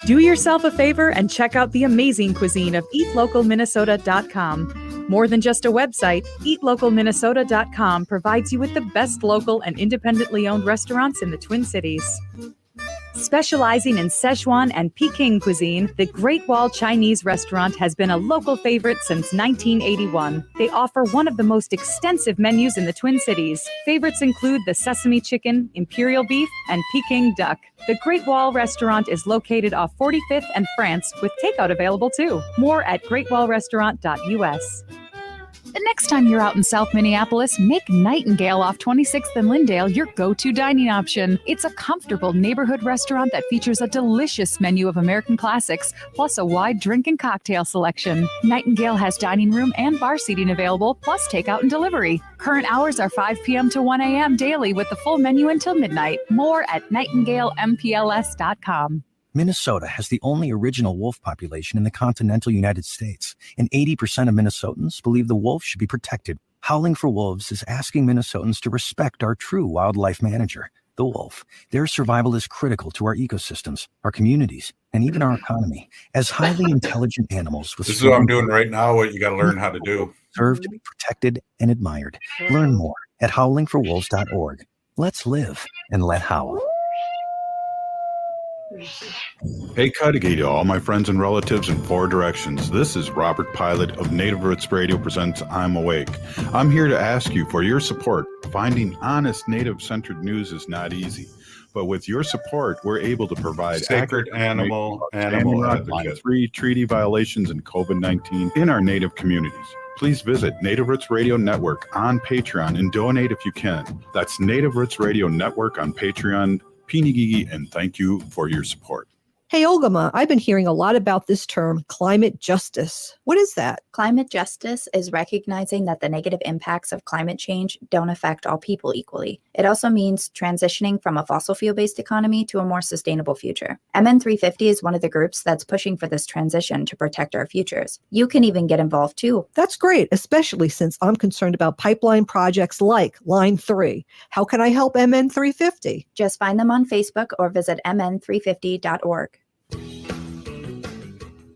Do yourself a favor and check out the amazing cuisine of eatlocalminnesota.com. More than just a website, eatlocalminnesota.com provides you with the best local and independently owned restaurants in the Twin Cities. Specializing in Szechuan and Peking cuisine, the Great Wall Chinese restaurant has been a local favorite since 1981. They offer one of the most extensive menus in the Twin Cities. Favorites include the sesame chicken, imperial beef, and Peking duck. The Great Wall restaurant is located off 45th and France, with takeout available too. More at greatwallrestaurant.us. The next time you're out in South Minneapolis, make Nightingale off 26th and Lyndale your go-to dining option. It's a comfortable neighborhood restaurant that features a delicious menu of American classics, plus a wide drink and cocktail selection. Nightingale has dining room and bar seating available, plus takeout and delivery. Current hours are 5 p.m. to 1 a.m. daily with the full menu until midnight. More at nightingalempls.com. Minnesota has the only original wolf population in the continental United States, and 80% of Minnesotans believe the wolf should be protected. Howling for Wolves is asking Minnesotans to respect our true wildlife manager, the wolf. Their survival is critical to our ecosystems, our communities, and even our economy. As highly intelligent animals with this is what I'm doing right now, what you got to learn how to do. Deserve to be protected and admired. Learn more at howlingforwolves.org. Let's live and let howl. Hey, Cudahy to all my friends and relatives in 4 directions. This is Robert Pilot of Native Roots Radio presents I'm Awake. I'm here to ask you for your support. Finding honest Native-centered news is not easy, but with your support, we're able to provide sacred animal advocates, free treaty violations and COVID-19 in our Native communities. Please visit Native Roots Radio Network on Patreon and donate if you can. That's Native Roots Radio Network on Patreon. Pinigigi, and thank you for your support. Hey, Ogimaa, I've been hearing a lot about this term, climate justice. What is that? Climate justice is recognizing that the negative impacts of climate change don't affect all people equally. It also means transitioning from a fossil fuel-based economy to a more sustainable future. MN350 is one of the groups that's pushing for this transition to protect our futures. You can even get involved too. That's great, especially since I'm concerned about pipeline projects like Line 3. How can I help MN350? Just find them on Facebook or visit mn350.org.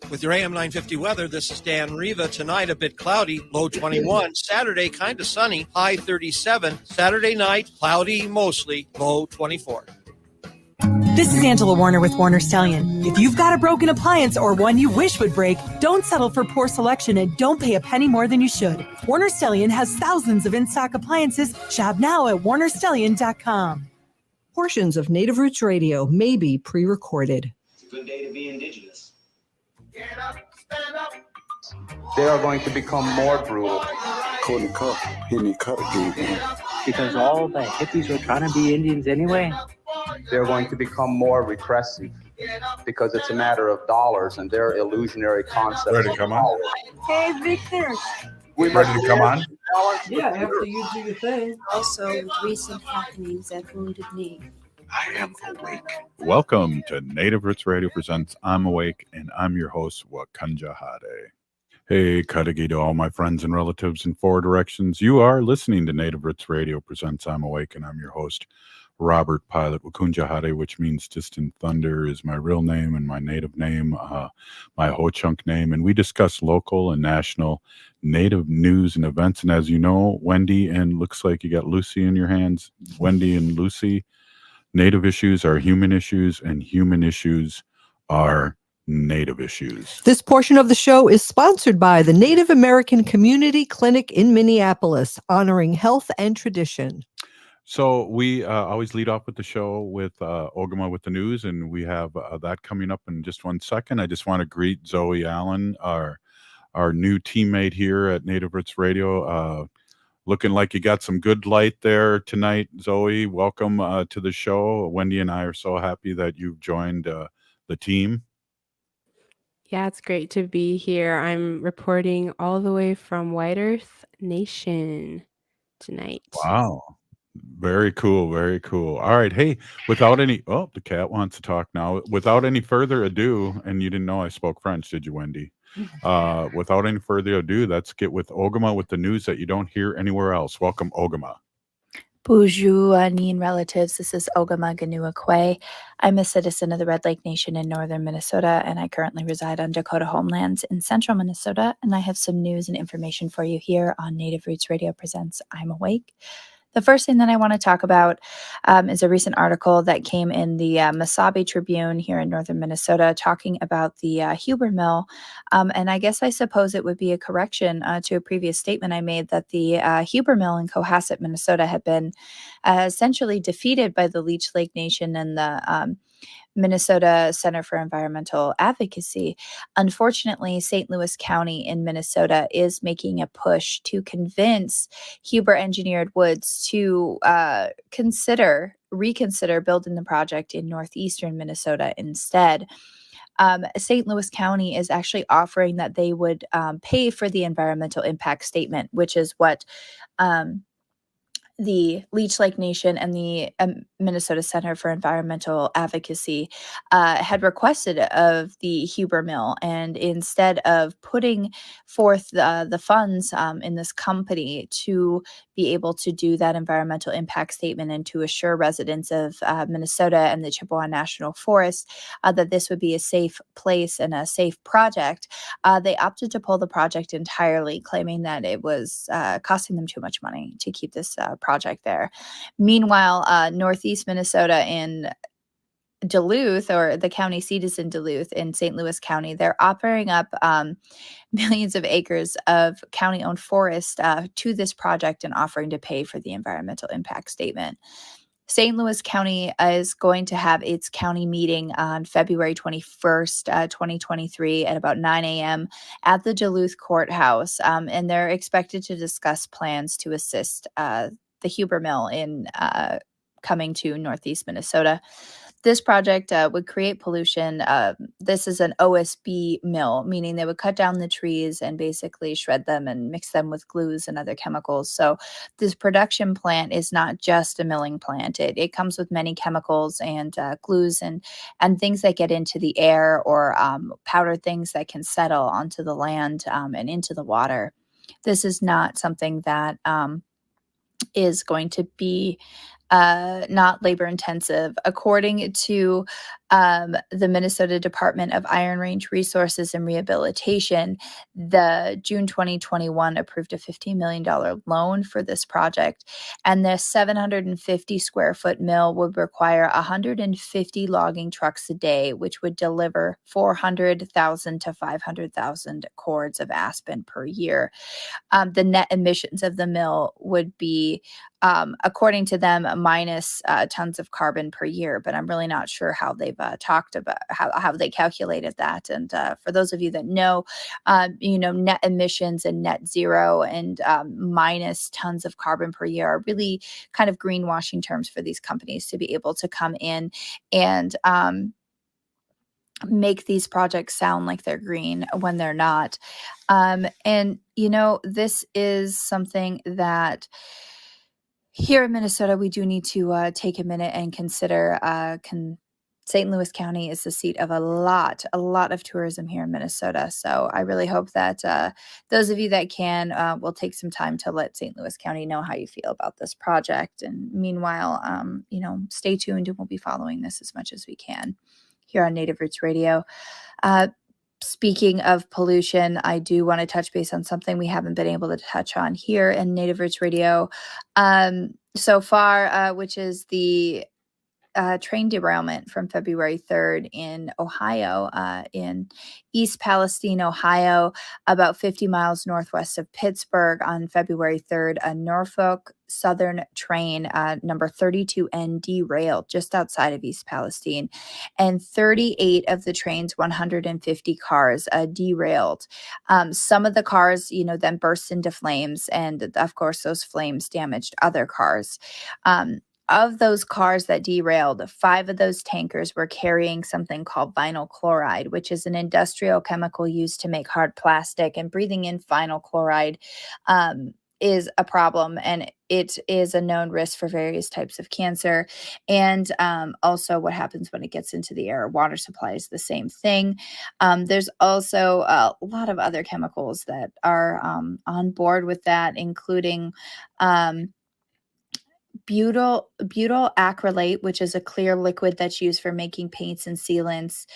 With your AM 950 weather, this is Dan Riva. Tonight, a bit cloudy, low 21. Saturday, kind of sunny, high 37. Saturday night, cloudy mostly, low 24. This is Angela Warner with Warner Stellian. If you've got a broken appliance or one you wish would break, don't settle for poor selection and don't pay a penny more than you should. Warner Stellian has thousands of in-stock appliances. Shop now at warnerstellian.com. Portions of Native Roots Radio may be pre-recorded. It's a good day to be indigenous. Get up, stand up. They are going to become more brutal. Because all the hippies were trying to be Indians anyway. They're going to become more repressive because it's a matter of dollars and their illusionary concepts. Ready to come on? Hey, Victor. We ready to come on? Yeah, after you do your thing. Also, with recent happenings at Wounded Knee. I am awake. Welcome to Native Roots Radio presents I'm Awake, and I'm your host, Wakanja Hade. Hey, Cudahy to all my friends and relatives in 4 directions. You are listening to Native Roots Radio presents I'm Awake, and I'm your host, Robert Pilot. Wakunja Hade, which means distant thunder, is my real name and my native name, my Ho-Chunk name. And we discuss local and national Native news and events. And as you know, Wendy, and looks like you got Lucy in your hands, Wendy and Lucy, Native issues are human issues, and human issues are Native issues. This portion of the show is sponsored by the Native American Community Clinic in Minneapolis, honoring health and tradition. So we always lead off with the show with Ogimaa with the news, and we have that coming up in just 1 second. I just want to greet Zoe Allen, our new teammate here at Native Roots Radio. Looking like you got some good light there tonight, Zoe. Welcome to the show. Wendy and I are so happy that you've joined the team. Yeah, it's great to be here. I'm reporting all the way from White Earth Nation tonight. Wow. Very cool. Very cool. All right. Hey, the cat wants to talk now. Without any further ado, and you didn't know I spoke French, did you, Wendy? Without any further ado, let's get with Ogimaa with the news that you don't hear anywhere else. Welcome, Ogimaa. Bonjour, Anin relatives. This is Ogimaa Giniw Ikwe. I'm a citizen of the Red Lake Nation in northern Minnesota, and I currently reside on Dakota homelands in central Minnesota. And I have some news and information for you here on Native Roots Radio Presents I'm Awake. The first thing that I want to talk about is a recent article that came in the Mesabi Tribune here in northern Minnesota talking about the Huber Mill. And I guess I suppose it would be a correction to a previous statement I made that the Huber Mill in Cohasset, Minnesota had been essentially defeated by the Leech Lake Nation and the Minnesota Center for Environmental Advocacy. Unfortunately, St. Louis County in Minnesota is making a push to convince Huber Engineered Woods to reconsider building the project in northeastern Minnesota instead. St. Louis County is actually offering that they would pay for the environmental impact statement, which is what the Leech Lake Nation and the Minnesota Center for Environmental Advocacy had requested of the Huber Mill. And instead of putting forth the funds in this company to be able to do that environmental impact statement and to assure residents of Minnesota and the Chippewa National Forest that this would be a safe place and a safe project, they opted to pull the project entirely, claiming that it was costing them too much money to keep this project there. Meanwhile, Northeast Minnesota in Duluth, or the county seat is in Duluth in St. Louis County, they're offering up millions of acres of county-owned forest to this project and offering to pay for the environmental impact statement. St. Louis County is going to have its county meeting on February 21st, 2023 at about 9 a.m. at the Duluth Courthouse, and they're expected to discuss plans to assist the Huber Mill in coming to Northeast Minnesota. This project would create pollution. This is an OSB mill, meaning they would cut down the trees and basically shred them and mix them with glues and other chemicals. So this production plant is not just a milling plant. It comes with many chemicals and glues and things that get into the air, or powder things that can settle onto the land and into the water. This is not something that is going to be not labor intensive. According to the Minnesota Department of Iron Range Resources and Rehabilitation, the June 2021 approved a $15 million loan for this project. And the 750 square foot mill would require 150 logging trucks a day, which would deliver 400,000 to 500,000 cords of aspen per year. The net emissions of the mill would be, according to them, minus tons of carbon per year, but I'm really not sure how they've talked about how they calculated that. And for those of you that know, net emissions and net zero and minus tons of carbon per year are really kind of greenwashing terms for these companies to be able to come in and make these projects sound like they're green when they're not. And this is something that here in Minnesota, we do need to take a minute and consider. St. Louis County is the seat of a lot of tourism here in Minnesota. So I really hope that those of you that can will take some time to let St. Louis County know how you feel about this project. And meanwhile, stay tuned, and we'll be following this as much as we can here on Native Roots Radio. Speaking of pollution, I do want to touch base on something we haven't been able to touch on here in Native Roots Radio so far, which is the train derailment from February 3rd in Ohio, in East Palestine, Ohio, about 50 miles northwest of Pittsburgh on February 3rd. A Norfolk Southern train, number 32N, derailed just outside of East Palestine, and 38 of the train's 150 cars derailed. Some of the cars, then burst into flames, and of course, those flames damaged other cars. Of those cars that derailed, 5 of those tankers were carrying something called vinyl chloride, which is an industrial chemical used to make hard plastic. And breathing in vinyl chloride is a problem, and it is a known risk for various types of cancer. And also what happens when it gets into the air. Water supply is the same thing. There's also a lot of other chemicals that are on board with that, including butyl acrylate, which is a clear liquid that's used for making paints and sealants,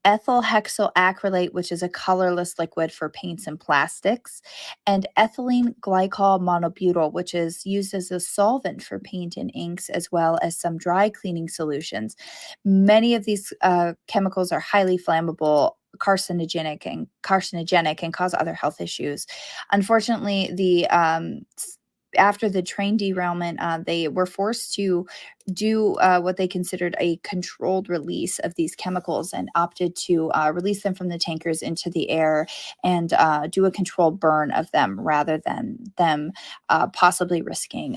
ethyl hexyl acrylate, which is a colorless liquid for paints and plastics, and ethylene glycol monobutyl, which is used as a solvent for paint and inks, as well as some dry cleaning solutions. Many of these chemicals are highly flammable, carcinogenic and cause other health issues. Unfortunately, after the train derailment, they were forced to do what they considered a controlled release of these chemicals and opted to release them from the tankers into the air and do a controlled burn of them rather than them possibly risking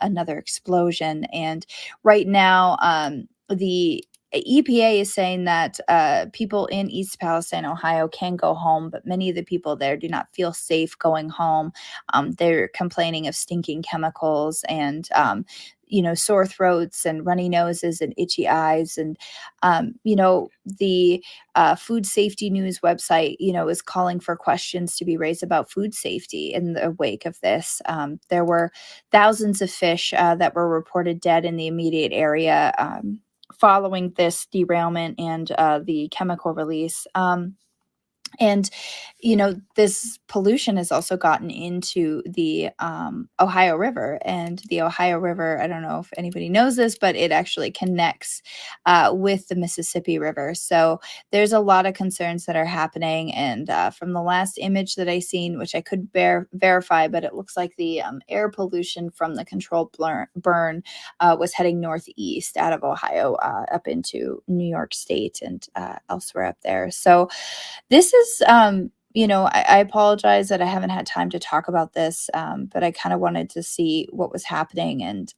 another explosion. And right now, the EPA is saying that people in East Palestine, Ohio can go home, but many of the people there do not feel safe going home. They're complaining of stinking chemicals and, sore throats and runny noses and itchy eyes. And, the Food Safety News website, is calling for questions to be raised about food safety in the wake of this. There were thousands of fish that were reported dead in the immediate area following this derailment and the chemical release. And, this pollution has also gotten into the Ohio River. And the Ohio River, I don't know if anybody knows this, but it actually connects with the Mississippi River. So there's a lot of concerns that are happening. And from the last image that I seen, which I could verify, but it looks like the air pollution from the controlled burn was heading northeast out of Ohio up into New York State and elsewhere up there. So this is, I apologize that I haven't had time to talk about this, but I kind of wanted to see what was happening. And,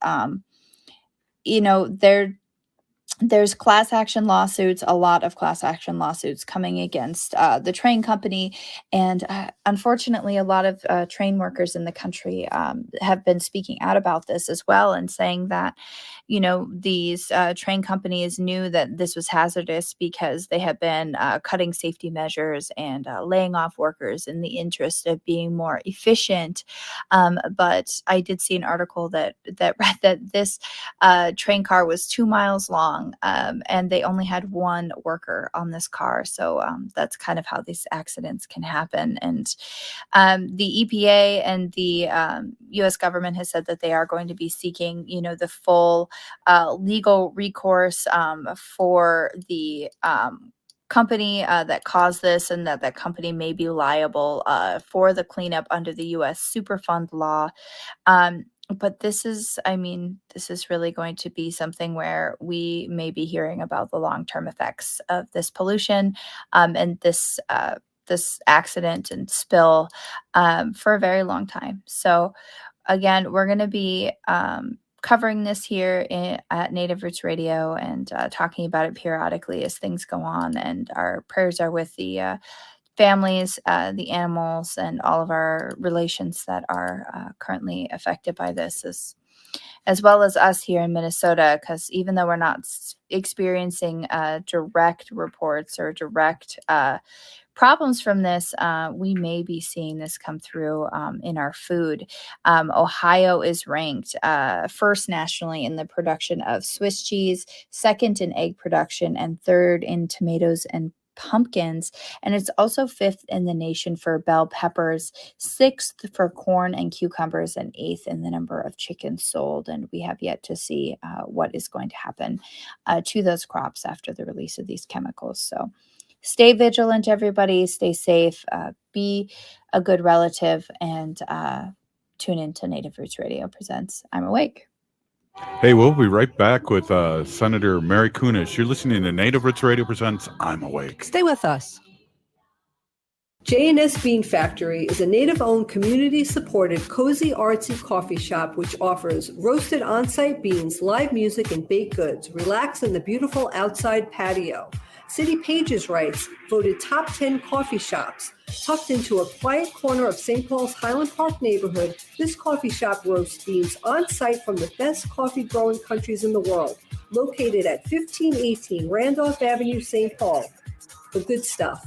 there's class action lawsuits, a lot of class action lawsuits coming against the train company. And unfortunately, a lot of train workers in the country have been speaking out about this as well and saying that, these train companies knew that this was hazardous because they have been cutting safety measures and laying off workers in the interest of being more efficient. But I did see an article that read that this train car was 2 miles long. And they only had one worker on this car. So that's kind of how these accidents can happen. And the EPA and the U.S. government has said that they are going to be seeking, the full legal recourse for the company that caused this, and that company may be liable for the cleanup under the U.S. Superfund law. But this is really going to be something where we may be hearing about the long-term effects of this pollution and this accident and spill for a very long time. So again, we're going to be covering this here at Native Roots Radio and talking about it periodically as things go on. And our prayers are with the families, the animals, and all of our relations that are currently affected by this, as well as us here in Minnesota, because even though we're not experiencing direct reports or direct problems from this, we may be seeing this come through in our food. Ohio is ranked first nationally in the production of Swiss cheese, second in egg production, and third in tomatoes and pumpkins, and it's also fifth in the nation for bell peppers, sixth for corn and cucumbers, and eighth in the number of chickens sold. And we have yet to see what is going to happen to those crops after the release of these chemicals. So stay vigilant, everybody. Stay safe. Be a good relative, and tune in to Native Roots Radio Presents I'm Awake. Hey, we'll be right back with Senator Mary Kunesh. You're listening to Native Roots Radio Presents I'm Awake. Stay with us. J&S Bean Factory is a Native-owned, community-supported, cozy, artsy coffee shop which offers roasted on-site beans, live music, and baked goods. Relax in the beautiful outside patio. City Pages writes, voted top 10 coffee shops. Tucked into a quiet corner of St. Paul's Highland Park neighborhood, this coffee shop roasts beans on-site from the best coffee-growing countries in the world. Located at 1518 Randolph Avenue, St. Paul. The good stuff.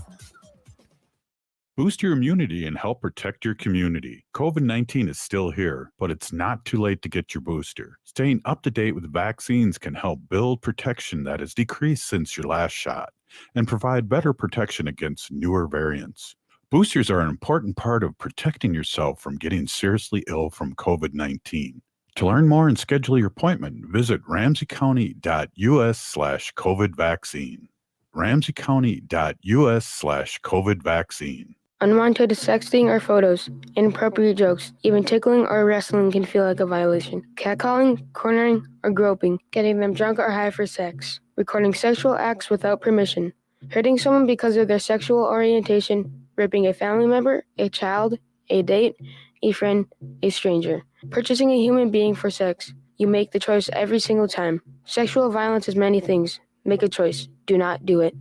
Boost your immunity and help protect your community. COVID-19 is still here, but it's not too late to get your booster. Staying up to date with vaccines can help build protection that has decreased since your last shot and provide better protection against newer variants. Boosters are an important part of protecting yourself from getting seriously ill from COVID-19. To learn more and schedule your appointment, visit ramseycounty.us/COVID vaccine. ramseycounty.us/COVID vaccine. Unwanted sexting or photos, inappropriate jokes, even tickling or wrestling can feel like a violation. Catcalling, cornering, or groping, getting them drunk or high for sex, recording sexual acts without permission, hurting someone because of their sexual orientation, raping a family member, a child, a date, a friend, a stranger, purchasing a human being for sex. You make the choice every single time. Sexual violence is many things. Make a choice. Do not do it.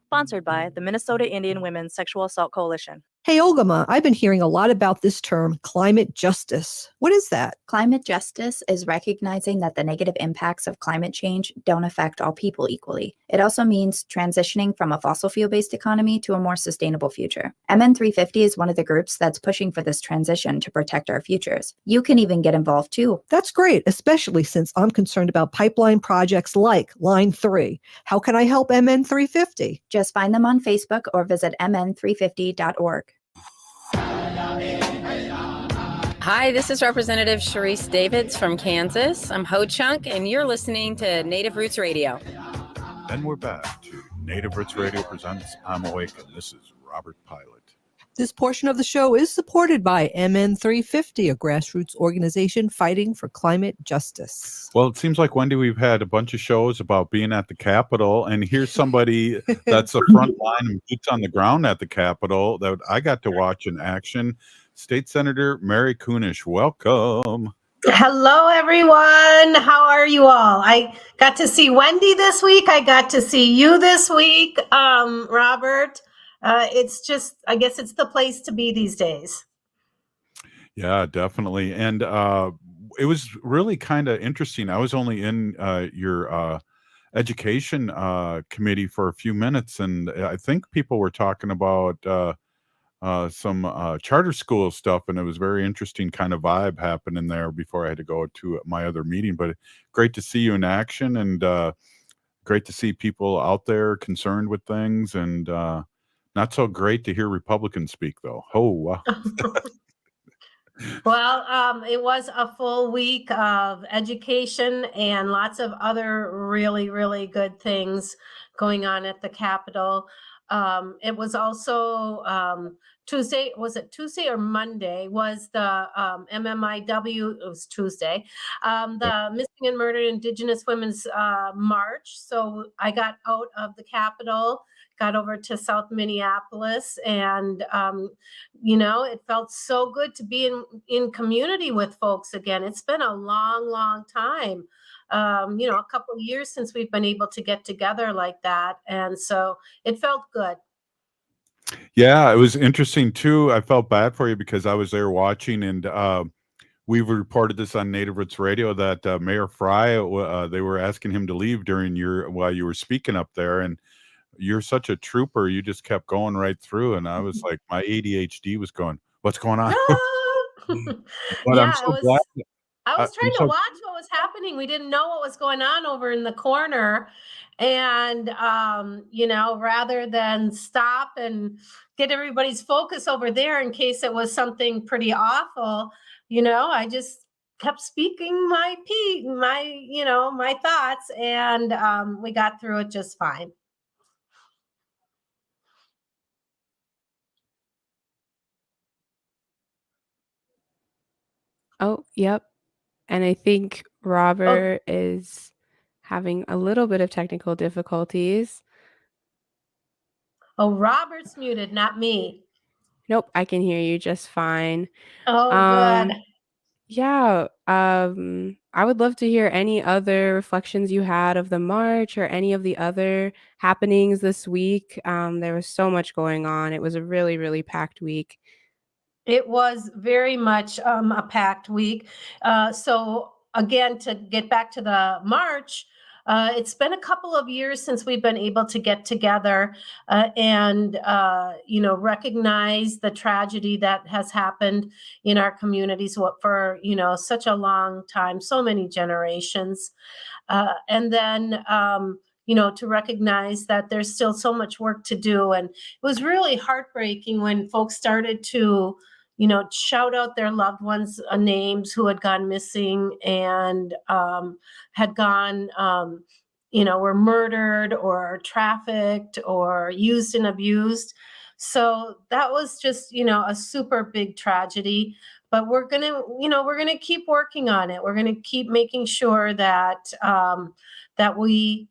Sponsored by the Minnesota Indian Women's Sexual Assault Coalition. Hey, Ogimaa, I've been hearing a lot about this term, climate justice. What is that? Climate justice is recognizing that the negative impacts of climate change don't affect all people equally. It also means transitioning from a fossil fuel-based economy to a more sustainable future. MN350 is one of the groups that's pushing for this transition to protect our futures. You can even get involved too. That's great, especially since I'm concerned about pipeline projects like Line 3. How can I help MN350? Just find them on Facebook or visit mn350.org. Hi, this is Representative Sharice Davids from Kansas. I'm Ho Chunk, and you're listening to Native Roots Radio. Then we're back to Native Roots Radio presents I'm Awake, and this is Robert Pilot. This portion of the show is supported by MN350, a grassroots organization fighting for climate justice. Well, it seems like, Wendy, we've had a bunch of shows about being at the Capitol, and here's somebody that's a front line and boots on the ground at the Capitol that I got to watch in action. State Senator Mary Kunesh, welcome. Hello, everyone. How are you all? I got to see Wendy this week. I got to see you this week, Robert. It's just, I guess it's the place to be these days. Yeah, definitely. And it was really kind of interesting. I was only in your education committee for a few minutes, and I think people were talking about some charter school stuff, and it was very interesting kind of vibe happening there before I had to go to my other meeting. But great to see you in action, and great to see people out there concerned with things, and not so great to hear Republicans speak, though. Oh, wow. Well, it was a full week of education and lots of other really, really good things going on at the Capitol. It was also Tuesday, was it Tuesday or Monday, was the MMIW, it was Tuesday, the Missing and Murdered Indigenous Women's March. So I got out of the Capitol, got over to South Minneapolis, and it felt so good to be in community with folks again. It's been a long, long time. A couple of years since we've been able to get together like that. And so it felt good. Yeah, it was interesting too. I felt bad for you because I was there watching, and we've reported this on Native Roots Radio that Mayor Fry, they were asking him to leave while you were speaking up there, and you're such a trooper. You just kept going right through, and I was like, my ADHD was going, what's going on? But yeah, I'm so glad. I was trying to watch what was happening. We didn't know what was going on over in the corner. And, rather than stop and get everybody's focus over there in case it was something pretty awful, I just kept speaking my thoughts, and we got through it just fine. Oh, yep. And I think Robert is having a little bit of technical difficulties. Oh, Robert's muted, not me. Nope, I can hear you just fine. Oh, good. Yeah, I would love to hear any other reflections you had of the march or any of the other happenings this week. There was so much going on. It was a really, really packed week. It was very much a packed week. So again, to get back to the march, it's been a couple of years since we've been able to get together and recognize the tragedy that has happened in our communities for such a long time, so many generations, and then to recognize that there's still so much work to do. And it was really heartbreaking when folks started to shout out their loved ones' names who had gone missing and had gone, were murdered or trafficked or used and abused. So that was just, a super big tragedy. But we're gonna keep working on it. We're gonna keep making sure that that we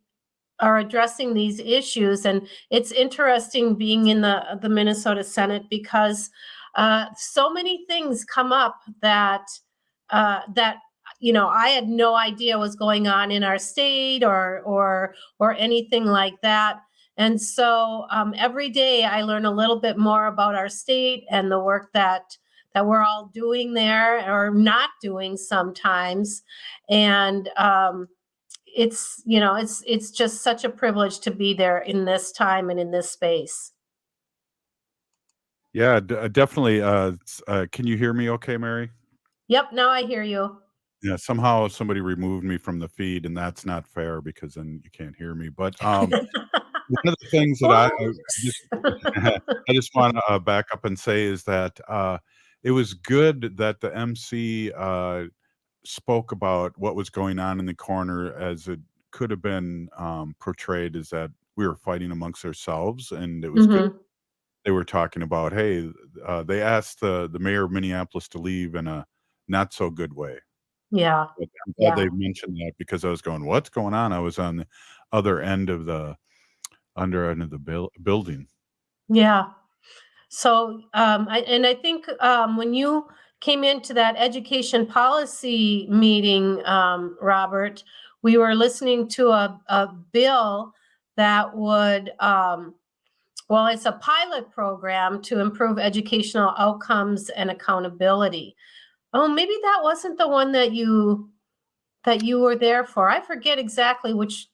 are addressing these issues. And it's interesting being in the Minnesota Senate because so many things come up that I had no idea was going on in our state or anything like that. And so every day I learn a little bit more about our state and the work that we're all doing there or not doing sometimes. And it's just such a privilege to be there in this time and in this space. Yeah, definitely. Can you hear me okay, Mary? Yep, now I hear you. Yeah, somehow somebody removed me from the feed, and that's not fair because then you can't hear me. But one of the things that I just want to back up and say is that it was good that the MC spoke about what was going on in the corner, as it could have been portrayed as that we were fighting amongst ourselves, and it was good. They were talking about, hey, they asked the mayor of Minneapolis to leave in a not so good way. Yeah. But I'm glad they mentioned that because I was going, what's going on? I was on the other end of the building. Yeah. So I think when you came into that education policy meeting, Robert, we were listening to a bill that would it's a pilot program to improve educational outcomes and accountability. Oh, maybe that wasn't the one that you were there for. I forget exactly which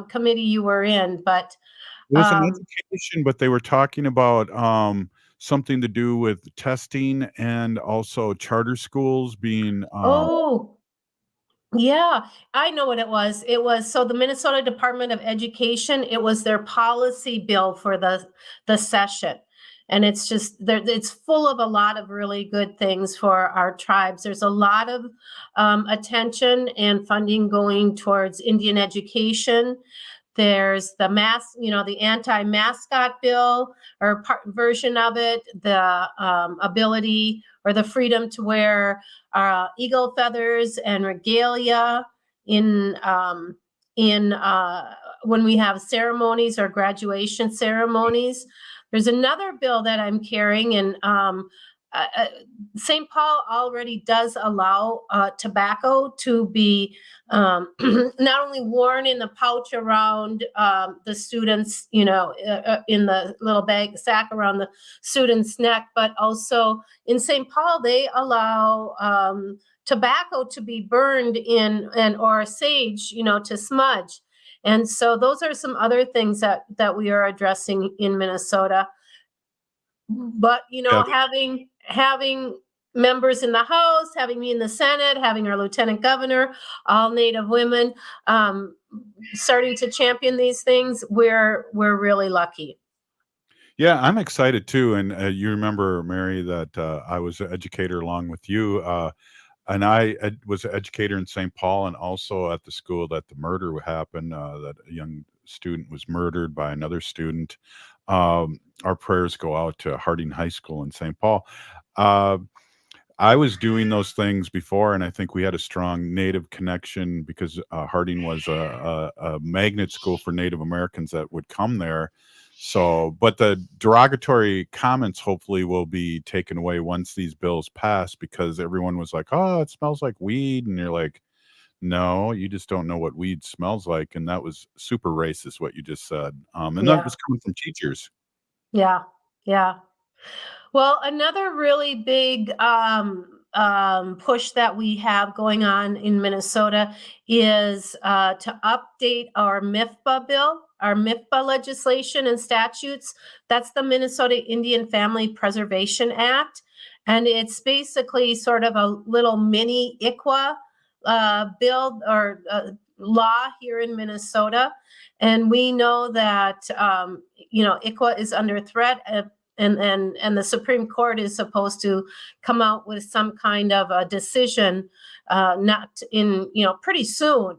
committee you were in, but it was an education, but they were talking about something to do with testing and also charter schools being yeah, I know what it was. It was so the Minnesota Department of Education, it was their policy bill for the session. And it's just it's full of a lot of really good things for our tribes. There's a lot of attention and funding going towards Indian education. There's the the anti-mascot bill or version of it, the ability or the freedom to wear eagle feathers and regalia in when we have ceremonies or graduation ceremonies. There's another bill that I'm carrying, and St. Paul already does allow tobacco to be not only worn in the pouch around the students, in the little bag sack around the student's neck, but also in St. Paul, they allow tobacco to be burned in or sage, to smudge. And so those are some other things that we are addressing in Minnesota. But having members in the House, having me in the Senate, having our Lieutenant Governor, all Native women, starting to champion these things, we're really lucky. Yeah, I'm excited too. And you remember, Mary, that I was an educator along with you. And I was an educator in St. Paul and also at the school that the murder happened, that a young student was murdered by another student. Our prayers go out to Harding High School in St. Paul. I was doing those things before, and I think we had a strong Native connection because Harding was a magnet school for Native Americans that would come there. So, but the derogatory comments hopefully will be taken away once these bills pass, because everyone was like, oh, it smells like weed. And you're like, no, you just don't know what weed smells like. And that was super racist, what you just said. And that was coming from teachers. Yeah. Yeah. Well, another really big push that we have going on in Minnesota is to update our MIFPA bill, our MIFPA legislation and statutes. That's the Minnesota Indian Family Preservation Act. And it's basically sort of a little mini ICWA bill or law here in Minnesota. And we know that, ICWA is under threat, and the Supreme Court is supposed to come out with some kind of a decision pretty soon.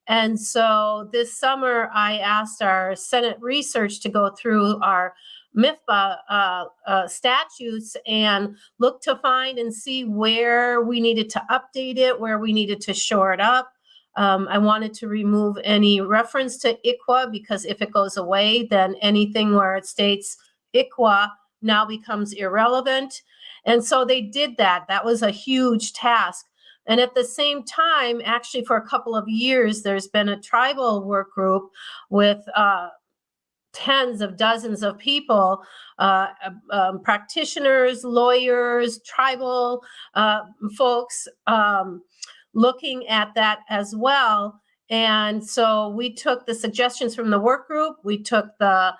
And so this summer, I asked our Senate research to go through our MIFPA statutes and look to find and see where we needed to update it, where we needed to shore it up. I wanted to remove any reference to ICWA, because if it goes away, then anything where it states ICWA now becomes irrelevant. And so they did that. That was a huge task. And at the same time, actually for a couple of years, there's been a tribal work group with tens of dozens of people, practitioners, lawyers, tribal folks, looking at that as well. And so we took the suggestions from the work group, we took the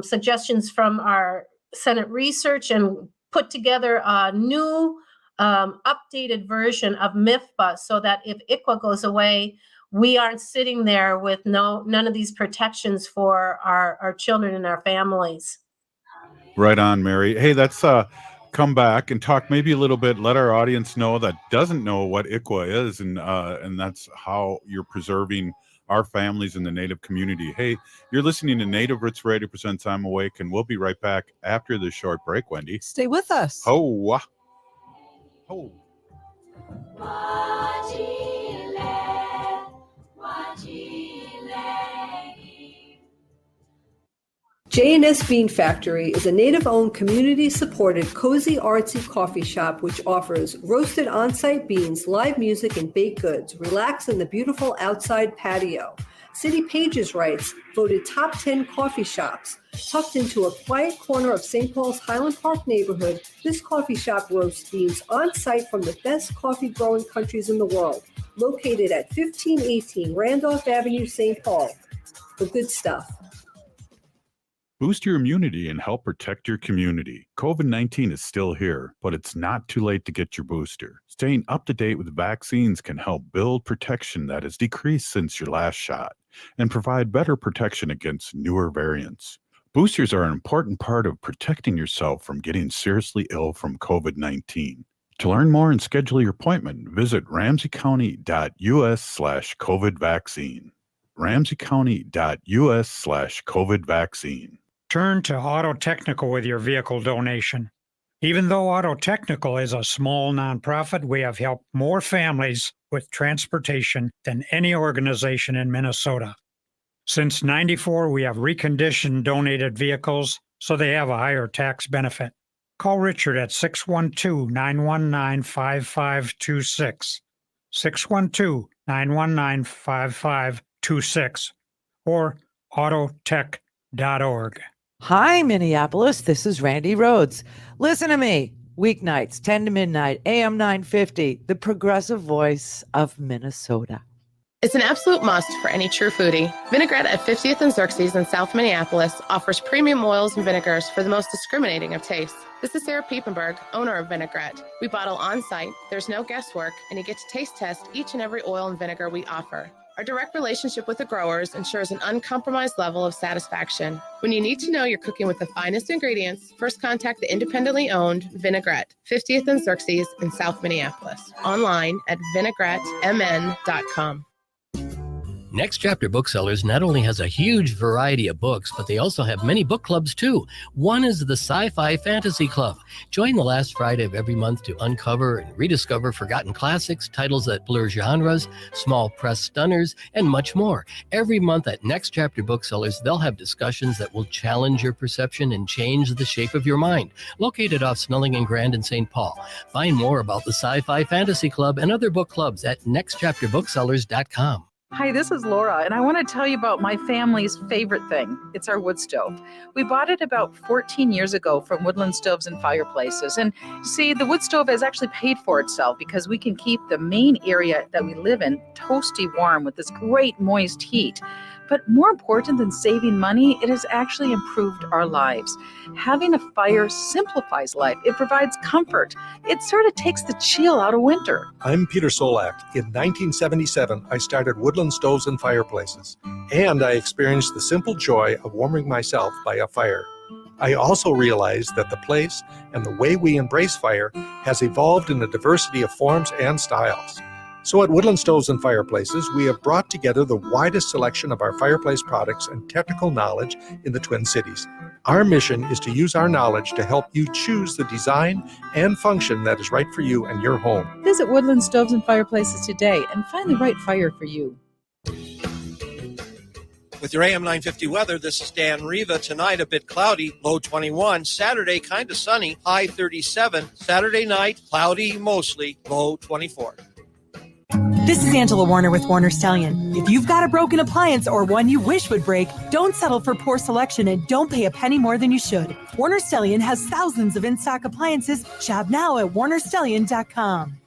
suggestions from our Senate research and put together a new updated version of MIFPA, so that if ICWA goes away, we aren't sitting there with none of these protections for our children and our families. Right on, Mary. Hey, let's come back and talk maybe a little bit. Let our audience know that doesn't know what ICWA is, and that's how you're preserving our families in the Native community. Hey, you're listening to Native Roots Radio presents I'm Awake, and we'll be right back after this short break, Wendy. Stay with us. Oh. J&S Bean Factory is a Native-owned, community-supported, cozy, artsy coffee shop which offers roasted on-site beans, live music, and baked goods. Relax in the beautiful outside patio. City Pages writes, voted top 10 coffee shops. Tucked into a quiet corner of St. Paul's Highland Park neighborhood, this coffee shop roasts beans on-site from the best coffee-growing countries in the world. Located at 1518 Randolph Avenue, St. Paul. The good stuff. Boost your immunity and help protect your community. COVID-19 is still here, but it's not too late to get your booster. Staying up to date with vaccines can help build protection that has decreased since your last shot and provide better protection against newer variants. Boosters are an important part of protecting yourself from getting seriously ill from COVID-19. To learn more and schedule your appointment, visit ramseycounty.us/COVID vaccine. ramseycounty.us/COVID vaccine. Turn to Auto Technical with your vehicle donation. Even though Auto Technical is a small nonprofit, we have helped more families with transportation than any organization in Minnesota. Since '94, we have reconditioned donated vehicles so they have a higher tax benefit. Call Richard at 612-919-5526, 612-919-5526, or autotech.org. Hi, Minneapolis. This is Randy Rhodes. Listen to me. Weeknights, 10 to midnight, AM 950, the progressive voice of Minnesota. It's an absolute must for any true foodie. Vinaigrette at 50th and Xerxes in South Minneapolis offers premium oils and vinegars for the most discriminating of tastes. This is Sarah Piepenberg, owner of Vinaigrette. We bottle on-site, there's no guesswork, and you get to taste test each and every oil and vinegar we offer. Our direct relationship with the growers ensures an uncompromised level of satisfaction. When you need to know you're cooking with the finest ingredients, first contact the independently owned Vinaigrette, 50th and Xerxes in South Minneapolis. Online at vinaigrettemn.com. Next Chapter Booksellers not only has a huge variety of books, but they also have many book clubs too. One is the Sci-Fi Fantasy Club. Join the last Friday of every month to uncover and rediscover forgotten classics, titles that blur genres, small press stunners, and much more. Every month at Next Chapter Booksellers, they'll have discussions that will challenge your perception and change the shape of your mind. Located off Snelling and Grand in St. Paul. Find more about the Sci-Fi Fantasy Club and other book clubs at nextchapterbooksellers.com. Hi, this is Laura, and I want to tell you about my family's favorite thing. It's our wood stove. We bought it about 14 years ago from Woodland Stoves and Fireplaces. And see, the wood stove has actually paid for itself because we can keep the main area that we live in toasty warm with this great moist heat. But more important than saving money, it has actually improved our lives. Having a fire simplifies life. It provides comfort. It sort of takes the chill out of winter. I'm Peter Solak. In 1977, I started Woodland Stoves and Fireplaces, and I experienced the simple joy of warming myself by a fire. I also realized that the place and the way we embrace fire has evolved in a diversity of forms and styles. So at Woodland Stoves and Fireplaces, we have brought together the widest selection of our fireplace products and technical knowledge in the Twin Cities. Our mission is to use our knowledge to help you choose the design and function that is right for you and your home. Visit Woodland Stoves and Fireplaces today and find the right fire for you. With your AM 950 weather, this is Dan Riva. Tonight, a bit cloudy, low 21. Saturday, kind of sunny, high 37. Saturday night, cloudy mostly, low 24. This is Angela Warner with Warner Stallion. If you've got a broken appliance or one you wish would break, don't settle for poor selection and don't pay a penny more than you should. Warner Stallion has thousands of in-stock appliances. Shop now at warnerstallion.com.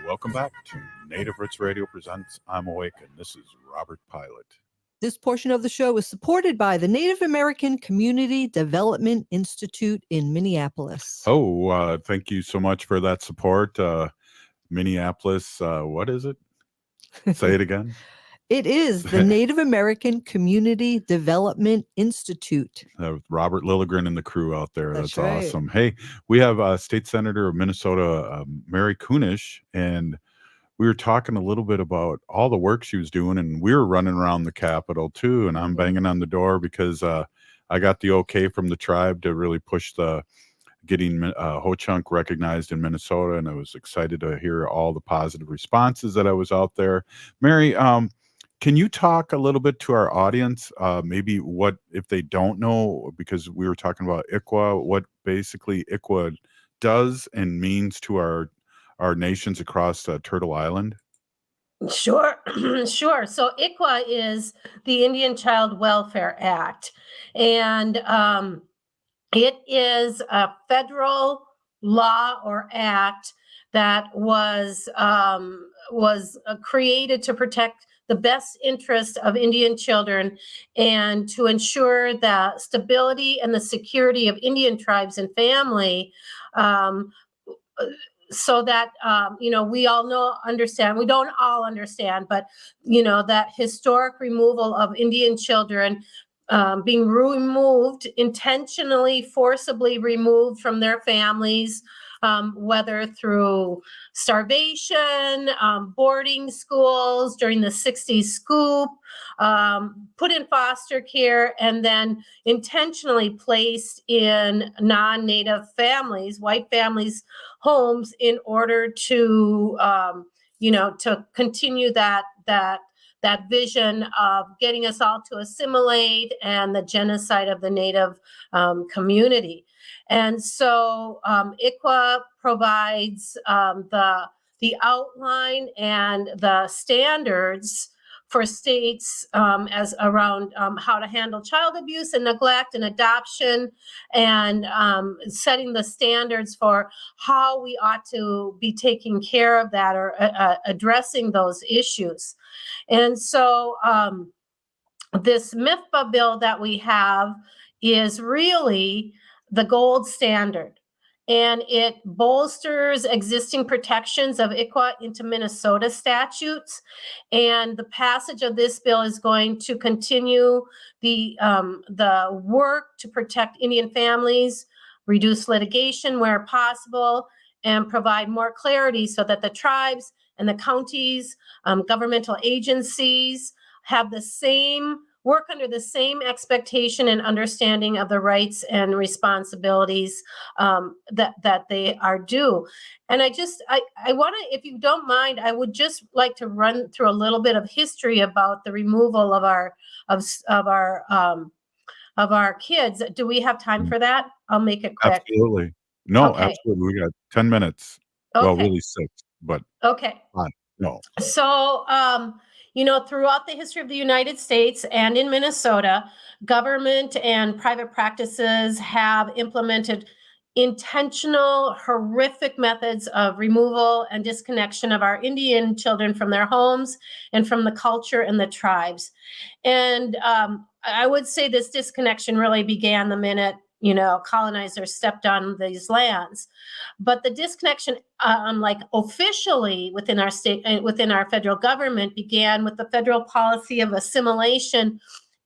Welcome back to Native Roots Radio presents I'm Awake, and this is Robert Pilot. This portion of the show is supported by the Native American Community Development Institute in Minneapolis. Oh, thank you so much for that support. Minneapolis, what is it? Say it again. It is the Native American Community Development Institute. Robert Lilligren and the crew out there. That's right. Awesome. Hey, we have State Senator of Minnesota, Mary Kunesh, and we were talking a little bit about all the work she was doing, and we were running around the Capitol too, and I'm banging on the door because I got the okay from the tribe to really push the getting Ho-Chunk recognized in Minnesota, and I was excited to hear all the positive responses that I was out there. Mary, can you talk a little bit to our audience, maybe what, if they don't know, because we were talking about Ikwe, what basically Ikwe does and means to our nations across Turtle Island? Sure, sure. So ICWA is the Indian Child Welfare Act, and it is a federal law or act that was created to protect the best interest of Indian children and to ensure the stability and the security of Indian tribes and family. So that, we all understand, we don't all understand, but, that historic removal of Indian children being removed, intentionally, forcibly removed from their families, whether through starvation, boarding schools during the 60s scoop, put in foster care, and then intentionally placed in non-Native families, white families' homes in order to, to continue that vision of getting us all to assimilate and the genocide of the Native community. And so ICWA provides the outline and the standards for states as around how to handle child abuse and neglect and adoption, and setting the standards for how we ought to be taking care of that or addressing those issues. And so this MIFPA bill that we have is really the gold standard, and it bolsters existing protections of ICWA into Minnesota statutes. And the passage of this bill is going to continue the work to protect Indian families, reduce litigation where possible, and provide more clarity so that the tribes and the counties, governmental agencies have the same work under the same expectation and understanding of the rights and responsibilities that they are due. And I want to, if you don't mind, I would just like to run through a little bit of history about the removal of our kids. Do we have time for that? I'll make it quick. Absolutely. No, Okay. absolutely. We got 10 minutes. Well, Okay. really 6, but Okay. no. So, throughout the history of the United States and in Minnesota, government and private practices have implemented intentional, horrific methods of removal and disconnection of our Indian children from their homes and from the culture and the tribes. And I would say this disconnection really began the minute, colonizers stepped on these lands. But the disconnection, like officially within our state, within our federal government, began with the federal policy of assimilation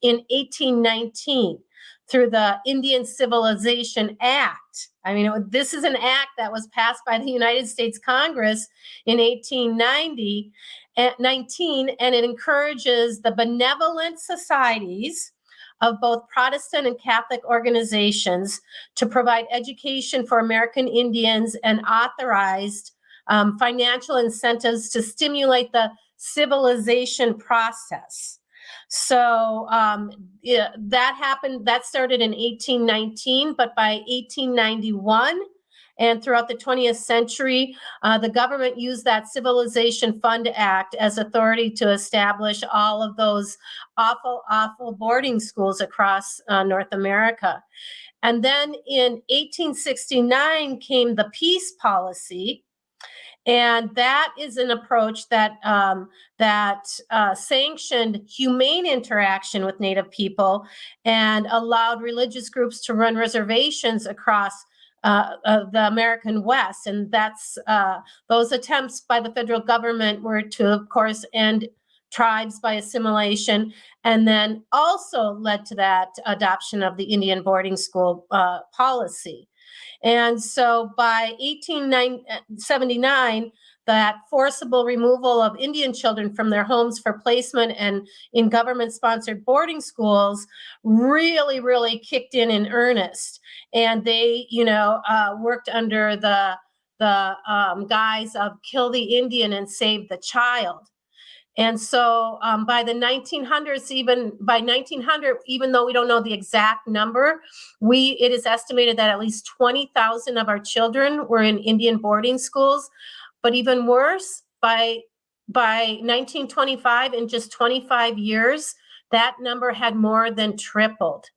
in 1819 through the Indian Civilization Act. I mean, this is an act that was passed by the United States Congress in 1819, and it encourages the benevolent societies of both Protestant and Catholic organizations to provide education for American Indians and authorized financial incentives to stimulate the civilization process. So that happened, that started in 1819, but by 1891, and throughout the 20th century, the government used that Civilization Fund Act as authority to establish all of those awful, awful boarding schools across North America. And then in 1869 came the peace policy. And that is an approach that sanctioned humane interaction with Native people and allowed religious groups to run reservations across the American West. And that's those attempts by the federal government were to, of course, end tribes by assimilation, and then also led to that adoption of the Indian boarding school policy. And so by 1879, that forcible removal of Indian children from their homes for placement and in government-sponsored boarding schools really, really kicked in earnest. And they, worked under the guise of kill the Indian and save the child. And so by the 1900s, even though we don't know the exact number, it is estimated that at least 20,000 of our children were in Indian boarding schools. But even worse, by 1925, in just 25 years, that number had more than tripled.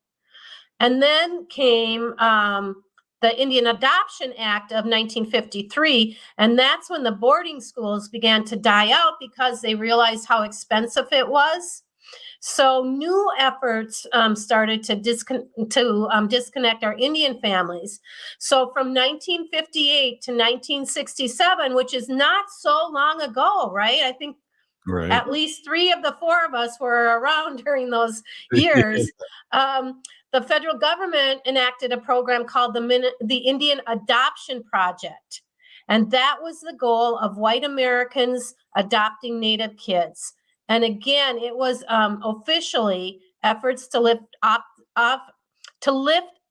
And then came the Indian Adoption Act of 1953. And that's when the boarding schools began to die out because they realized how expensive it was. So new efforts started to disconnect our Indian families. So from 1958 to 1967, which is not so long ago, right? I think at least 3 of the 4 of us were around during those years. The federal government enacted a program called the Indian Adoption Project. And that was the goal of white Americans adopting Native kids. And again, it was officially efforts to lift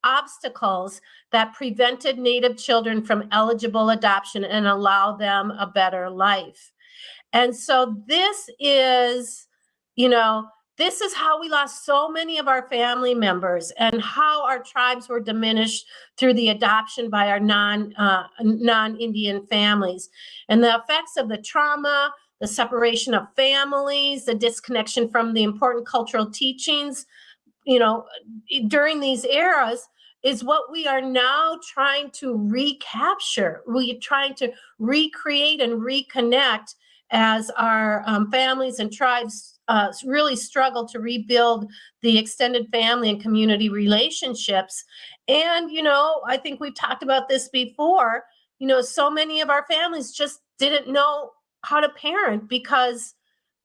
obstacles that prevented Native children from eligible adoption and allow them a better life. And so this is how we lost so many of our family members and how our tribes were diminished through the adoption by our non-Indian families. And the effects of the trauma, the separation of families, the disconnection from the important cultural teachings, during these eras is what we are now trying to recapture. We're trying to recreate and reconnect as our families and tribes really struggle to rebuild the extended family and community relationships. And, I think we've talked about this before, so many of our families just didn't know how to parent because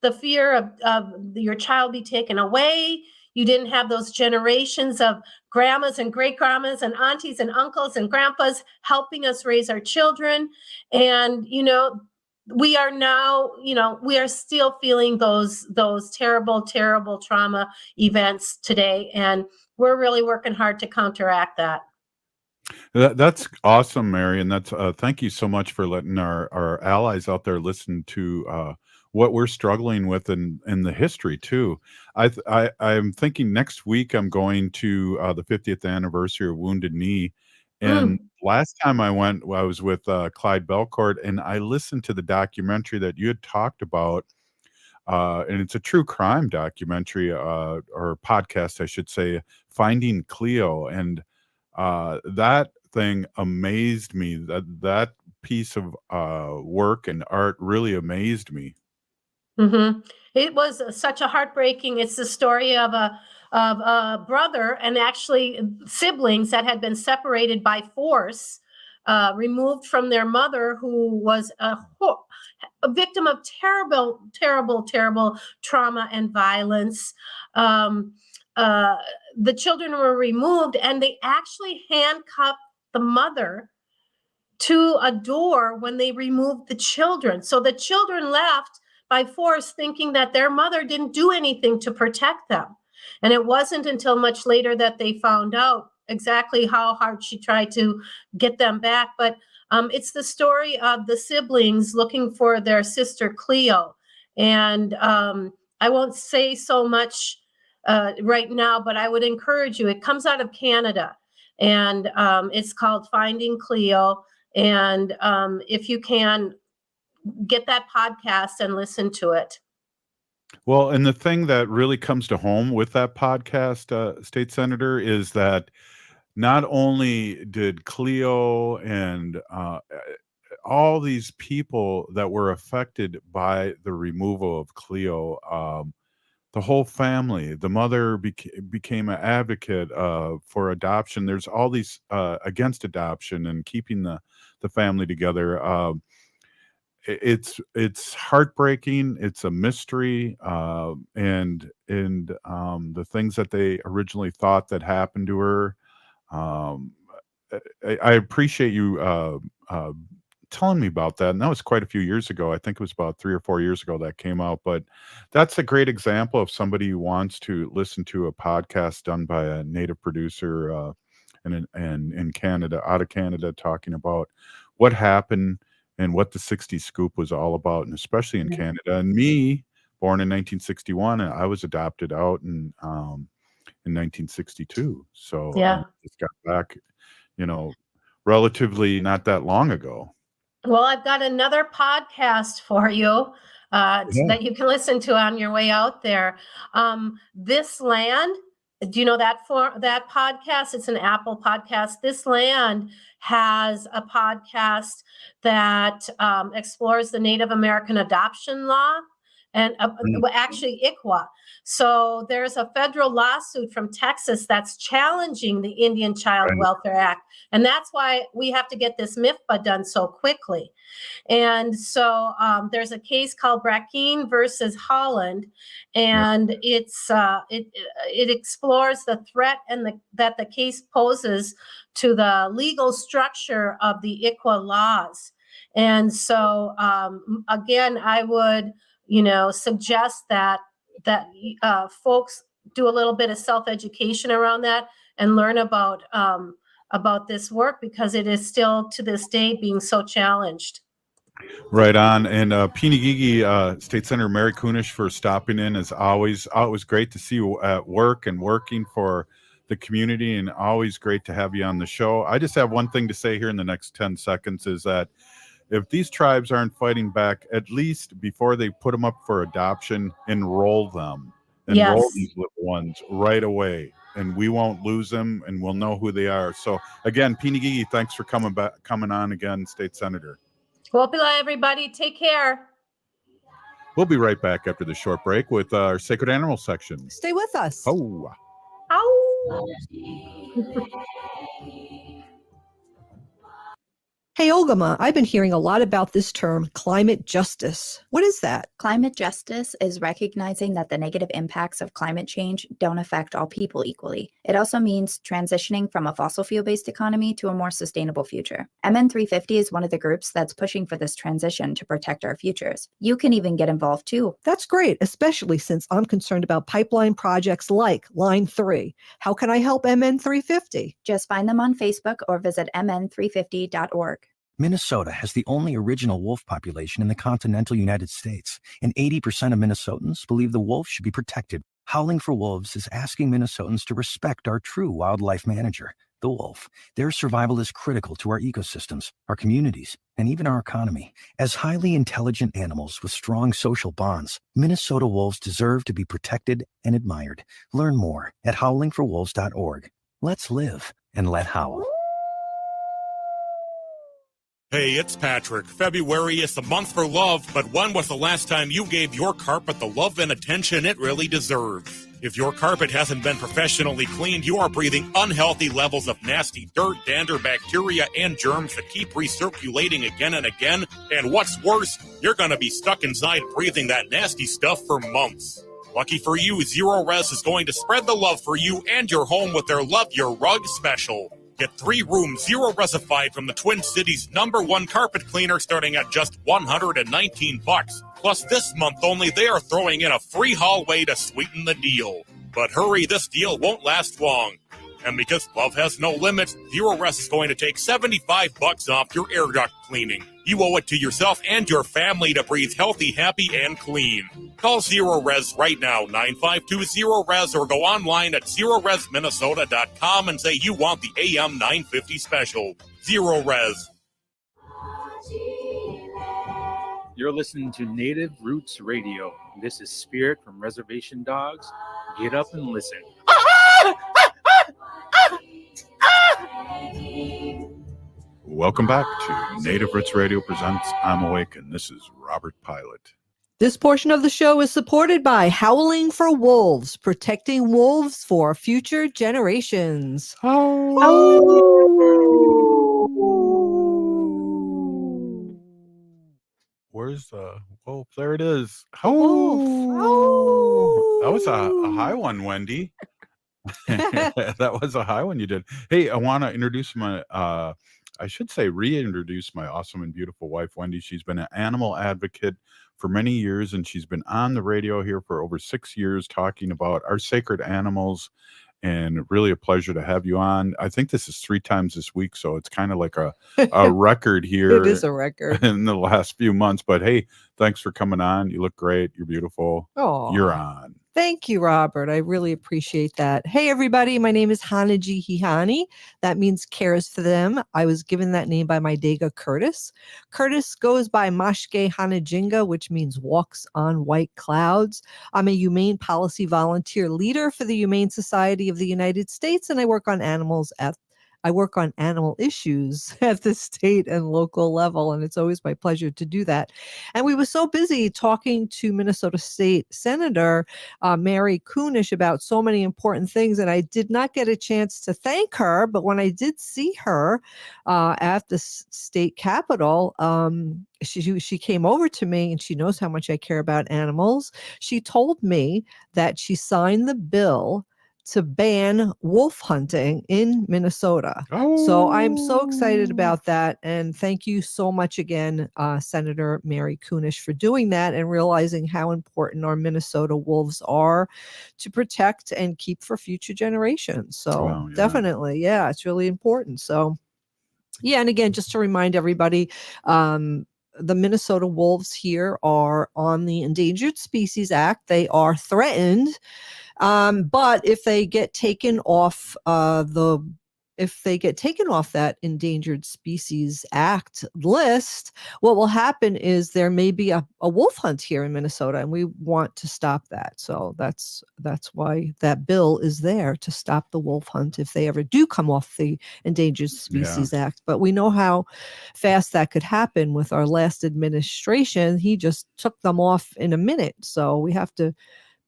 the fear of your child be taken away. You didn't have those generations of grandmas and great grandmas and aunties and uncles and grandpas helping us raise our children. And, we are now, we are still feeling those terrible, terrible trauma events today. And we're really working hard to counteract that. That's awesome, Mary, and that's thank you so much for letting our allies out there listen to what we're struggling with in the history too. I'm thinking next week I'm going to the 50th anniversary of Wounded Knee, and last time I went, I was with Clyde Belcourt, and I listened to the documentary that you had talked about. And it's a true crime documentary or podcast, I should say, Finding Cleo, and that thing amazed me. That piece of work and art really amazed me. It was such a heartbreaking. It's the story of a brother and actually siblings that had been separated by force, removed from their mother, who was a victim of terrible, terrible, terrible trauma and violence. The children were removed, and they actually handcuffed the mother to a door when they removed the children. So the children left by force, thinking that their mother didn't do anything to protect them. And it wasn't until much later that they found out exactly how hard she tried to get them back. But it's the story of the siblings looking for their sister Cleo. And I won't say so much right now, but I would encourage you. It comes out of Canada, and it's called Finding Cleo. And if you can, get that podcast and listen to it. Well, and the thing that really comes to home with that podcast, State Senator, is that not only did Cleo and all these people that were affected by the removal of Cleo, the whole family, the mother became an advocate for adoption. There's all these against adoption and keeping the family together. It's heartbreaking. It's a mystery, and the things that they originally thought that happened to her. I appreciate you telling me about that, and that was quite a few years ago. I think it was about 3 or 4 years ago that came out. But that's a great example of somebody who wants to listen to a podcast done by a native producer in Canada, out of Canada, talking about what happened and what the 60s scoop was all about, and especially in Canada. And me, born in 1961, and I was adopted out in 1962. So Yeah. just got back, relatively not that long ago. Well, I've got another podcast for you that you can listen to on your way out there. This Land. Do you know that podcast? It's an Apple podcast. This Land has a podcast that explores the Native American adoption law and actually Ikwe. So there's a federal lawsuit from Texas that's challenging the Indian Child Welfare Act. And that's why we have to get this MIFPA done so quickly. And so there's a case called Brackeen versus Holland, and it explores the threat that the case poses to the legal structure of the Ikwe laws. And so again, I would suggest that folks do a little bit of self-education around that and learn about this work, because it is still to this day being so challenged. Right on. And Pinigigi State Senator Mary Kunesh for stopping in as always. It was great to see you at work and working for the community, and always great to have you on the show. I just have one thing to say here in the next 10 seconds is that if these tribes aren't fighting back, at least before they put them up for adoption, enroll them. Enroll these little ones right away, and we won't lose them, and we'll know who they are. So again, Pinigigi, thanks for coming on again, State Senator. Well, everybody, take care. We'll be right back after the short break with our Sacred Animal section. Stay with us. Oh. Ow. Hey, Ogimaa, I've been hearing a lot about this term, climate justice. What is that? Climate justice is recognizing that the negative impacts of climate change don't affect all people equally. It also means transitioning from a fossil fuel-based economy to a more sustainable future. MN350 is one of the groups that's pushing for this transition to protect our futures. You can even get involved too. That's great, especially since I'm concerned about pipeline projects like Line 3. How can I help MN350? Just find them on Facebook or visit mn350.org. Minnesota has the only original wolf population in the continental United States, and 80% of Minnesotans believe the wolf should be protected. Howling for Wolves is asking Minnesotans to respect our true wildlife manager, the wolf. Their survival is critical to our ecosystems, our communities, and even our economy. As highly intelligent animals with strong social bonds, Minnesota wolves deserve to be protected and admired. Learn more at howlingforwolves.org. Let's live and let howl. Hey, it's Patrick. February is the month for love, but when was the last time you gave your carpet the love and attention it really deserves? If your carpet hasn't been professionally cleaned, you are breathing unhealthy levels of nasty dirt, dander, bacteria, and germs that keep recirculating again and again. And what's worse, you're going to be stuck inside breathing that nasty stuff for months. Lucky for you, Zero Res is going to spread the love for you and your home with their Love Your Rug special. Get 3 rooms, Zero Resified from the Twin Cities' #1 carpet cleaner starting at just $119. Plus, this month only, they are throwing in a free hallway to sweeten the deal. But hurry, this deal won't last long. And because love has no limits, Zero Res is going to take $75 off your air duct cleaning. You owe it to yourself and your family to breathe healthy, happy, and clean. Call Zero Res right now, 952-ZERO-RES, or go online at ZeroResMinnesota.com and say you want the AM 950 special. Zero Res. You're listening to Native Roots Radio. This is Spirit from Reservation Dogs. Get up and listen. Welcome back to Native Roots Radio presents I'm Awake, and this is Robert Pilot. This portion of the show is supported by Howling for Wolves, protecting wolves for future generations. Where's the wolf? There it is. Oh, that was a high one, Wendy. That was a high one you did. Hey, I want to introduce I should say reintroduce my awesome and beautiful wife, Wendy. She's been an animal advocate for many years, and she's been on the radio here for over 6 years talking about our sacred animals, and really a pleasure to have you on. I think this is 3 times this week, so it's kind of like a record here. It is a record. In the last few months, but hey, thanks for coming on. You look great. You're beautiful. Oh, you're on. Thank you, Robert. I really appreciate that. Hey, everybody. My name is Hanaji Hihani. That means cares for them. I was given that name by my Dega Curtis. Curtis goes by Mashke Hanajinga, which means walks on white clouds. I'm a humane policy volunteer leader for the Humane Society of the United States, and I work on animal issues at the state and local level, and it's always my pleasure to do that. And we were so busy talking to Minnesota State Senator Mary Kunesh about so many important things, and I did not get a chance to thank her, but when I did see her at the state capitol, she came over to me, and she knows how much I care about animals. She told me that she signed the bill to ban wolf hunting in Minnesota. So I'm so excited about that. And thank you so much again, Senator Mary Kunesh, for doing that and realizing how important our Minnesota wolves are to protect and keep for future generations. So definitely, yeah, it's really important. So yeah, and again, just to remind everybody, the Minnesota wolves here are on the Endangered Species Act. They are threatened. But if they get taken off that Endangered Species Act list, what will happen is there may be a wolf hunt here in Minnesota, and we want to stop that. So that's why that bill is there, to stop the wolf hunt if they ever do come off the Endangered Species Act. But we know how fast that could happen with our last administration. He just took them off in a minute. So we have to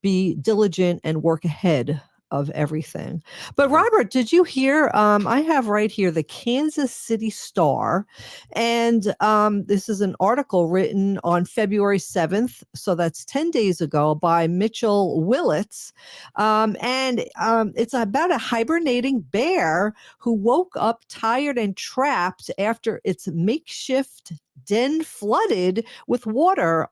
be diligent and work ahead of everything. But Robert, did you hear? I have right here the Kansas City Star, and this is an article written on February 7th, so that's 10 days ago, by Mitchell Willits, and it's about a hibernating bear who woke up tired and trapped after its makeshift den flooded with water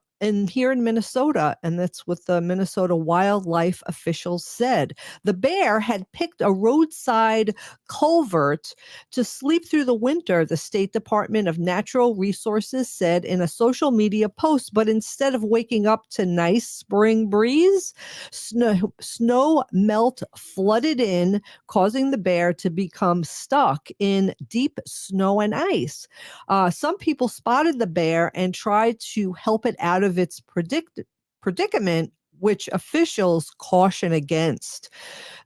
here in Minnesota, and that's what the Minnesota wildlife officials said. The bear had picked a roadside culvert to sleep through the winter, the State Department of Natural Resources said in a social media post, but instead of waking up to nice spring breeze, snow melt flooded in, causing the bear to become stuck in deep snow and ice. Some people spotted the bear and tried to help it out of its predicament, which officials caution against.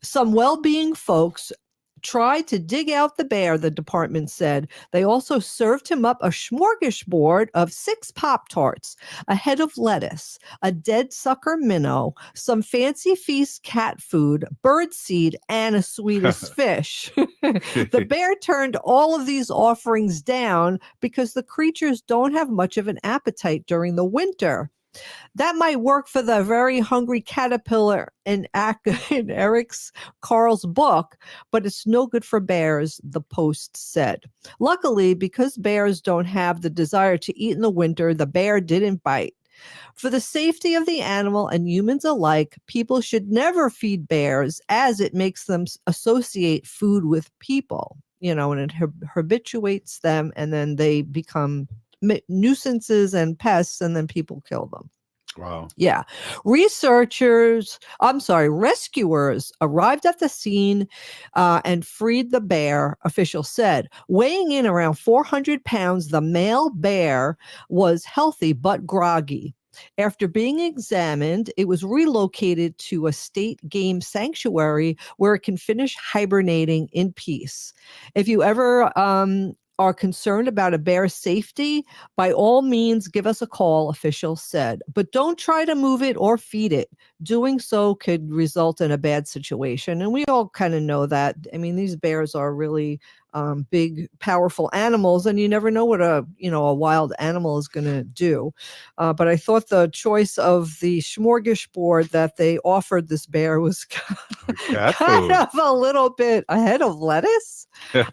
Some well-being folks tried to dig out the bear, the department said. They also served him up a smorgasbord of 6 Pop-Tarts, a head of lettuce, a dead sucker minnow, some fancy feast cat food, birdseed, and a Swedish fish. The bear turned all of these offerings down because the creatures don't have much of an appetite during the winter. That might work for the very hungry caterpillar in Eric Carl's book, but it's no good for bears, the Post said. Luckily, because bears don't have the desire to eat in the winter, the bear didn't bite. For the safety of the animal and humans alike, people should never feed bears, as it makes them associate food with people, and it habituates them, and then they become nuisances and pests, and then people kill them. Wow. Yeah. Rescuers arrived at the scene and freed the bear, officials said. Weighing in around 400 pounds, the male bear was healthy but groggy. After being examined, it was relocated to a state game sanctuary where it can finish hibernating in peace. If you ever are concerned about a bear's safety, by all means, give us a call, officials said. But don't try to move it or feed it. Doing so could result in a bad situation. And we all kind of know that. I mean, these bears are really big, powerful animals, and you never know what a wild animal is going to do. But I thought the choice of the smorgasbord that they offered this bear was kind of a little bit ahead of lettuce.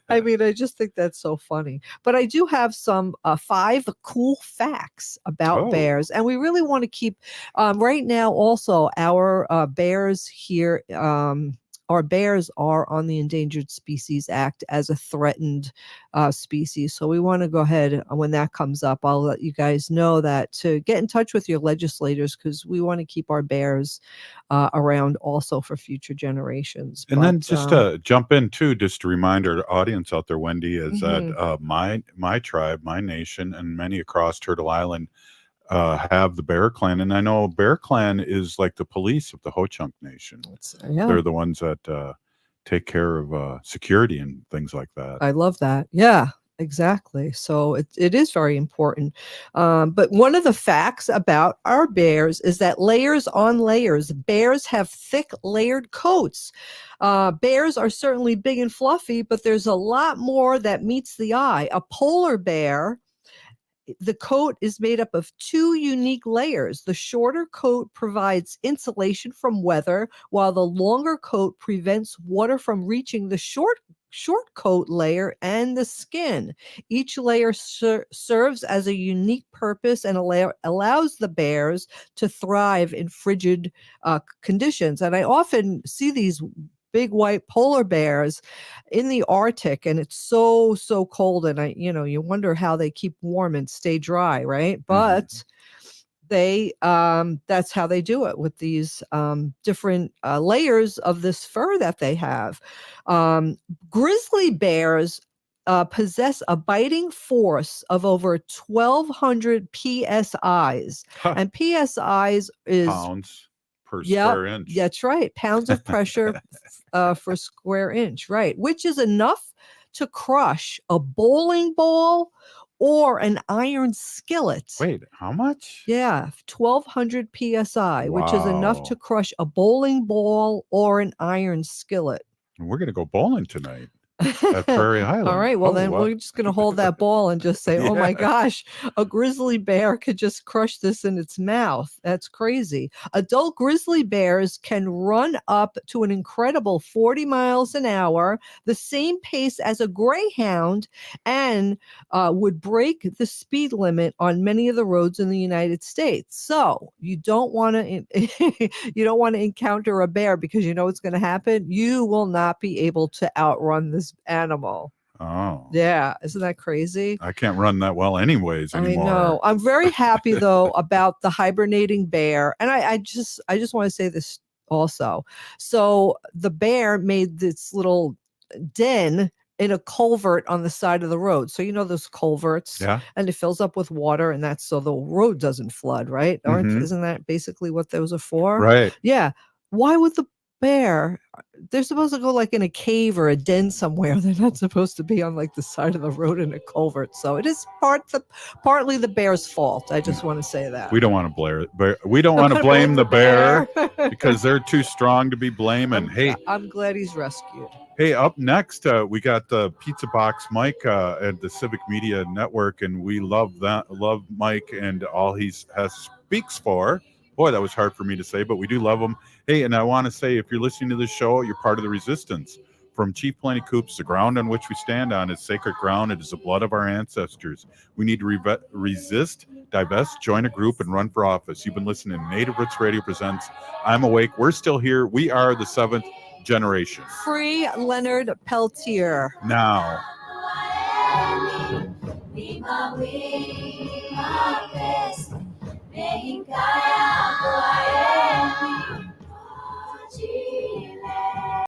I mean, I just think that's so funny. But I do have some 5 cool facts about bears, and we really want to keep right now. Also, our bears here. Our bears are on the Endangered Species Act as a threatened species. So we want to go ahead, when that comes up, I'll let you guys know that to get in touch with your legislators, because we want to keep our bears around also for future generations. And then just to jump in too, just a reminder to audience out there, Wendy, is that my tribe, my nation, and many across Turtle Island have the Bear Clan, and I know Bear Clan is like the police of the Ho-Chunk Nation. They're the ones that take care of security and things like that. I love that. Yeah, exactly. So it is very important. But one of the facts about our bears is that layers on layers, bears have thick layered coats. Bears are certainly big and fluffy, but there's a lot more that meets the eye. A polar bear, the coat is made up of 2 unique layers. The shorter coat provides insulation from weather, while the longer coat prevents water from reaching the short coat layer and the skin. Each layer serves as a unique purpose and allows the bears to thrive in frigid conditions. And I often see these big white polar bears in the Arctic, and it's so cold, and you wonder how they keep warm and stay dry, right? But they that's how they do it, with these different layers of this fur that they have. Grizzly bears possess a biting force of over 1,200 psi's, and psi's is pounds per square inch. That's right. Pounds of pressure for square inch, right? Which is enough to crush a bowling ball or an iron skillet. Wait, how much? Yeah, 1200 psi, which is enough Wow. to crush a bowling ball or an iron skillet. We're going to go bowling tonight at Prairie Highland. All right. Well, then wow. we're just going to hold that ball and just say, oh my Yeah. gosh, a grizzly bear could just crush this in its mouth. That's crazy. Adult grizzly bears can run up to an incredible 40 miles an hour, the same pace as a greyhound, and would break the speed limit on many of the roads in the United States. So you don't want to you don't want to encounter a bear because you know what's going to happen. You will not be able to outrun this animal. Oh. Yeah, isn't that crazy? I can't run that well anyways anymore. I know. I'm very happy though about the hibernating bear. And I just want to say this also. So the bear made this little den in a culvert on the side of the road. So you know those culverts, Yeah. and it fills up with water, and that's so the road doesn't flood, right? Isn't that basically what those are for? Right. Yeah. Why would the bear? They're supposed to go like in a cave or a den somewhere. They're not supposed to be on like the side of the road in a culvert. So it is partly the bear's fault. I just want to say that. We don't want to blame the bear because they're too strong to be blaming. Hey, I'm glad he's rescued. Hey, up next, we got the Pizza Box Mike at the Civic Media Network, and we love Mike and all he speaks for. Boy, that was hard for me to say, but we do love him. Hey, and I want to say, if you're listening to this show, you're part of the resistance. From Chief Plenty Coops, the ground on which we stand on is sacred ground. It is the blood of our ancestors. We need to resist, divest, join a group, and run for office. You've been listening to Native Roots Radio Presents I'm Awake. We're still here. We are the seventh generation. Free Leonard Peltier. Now. Kaya